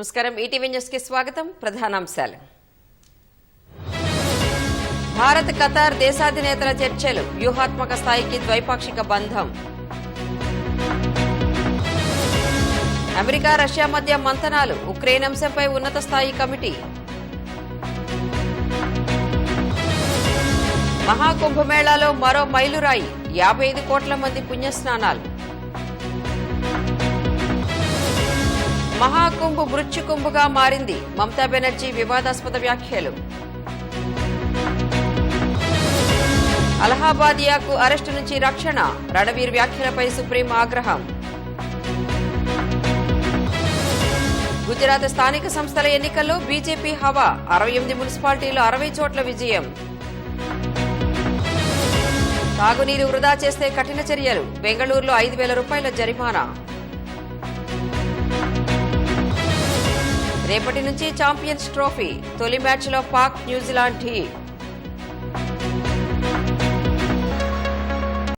నమస్కారం. ETV news కి స్వాగతం. ప్రధానాంశాలు. భారత్ ఖతార్ దేశాధినేతల చర్చలు, వ్యూహాత్మక స్థాయికి ద్వైపాక్షిక బంధం. అమెరికా రష్యా మధ్య మంతనాలు, ఉక్రెయిన్ అంశంపై ఉన్నత స్థాయి కమిటీ. మహాకుంభమేళాలో మరో మైలురాయి, 55 కోట్ల మంది పుణ్యస్నానాలు. మహాకుంభ్ మృత్యుకుంభగా మారింది, మమతా బెనర్జీ వివాదాస్పద వ్యాఖ్యలు. అలహాబాదియాకు అరెస్టు నుంచి రక్షణ, రణవీర్ వ్యాఖ్యలపై సుప్రీం ఆగ్రహం. గుజరాత్ స్థానిక సంస్థల ఎన్నికల్లో బీజేపీ హవా, 68 మున్సిపాలిటీలో 60 చోట్ల విజయం. తాగునీరు వృధా చేస్తే కఠిన చర్యలు, బెంగళూరులో 5,000 రూపాయల జరిమానా. రేపటి నుంచి ఛాంపియన్స్ ట్రోఫీ, తొలి మ్యాచ్లో పాక్ న్యూజిలాండ్ ఢీ.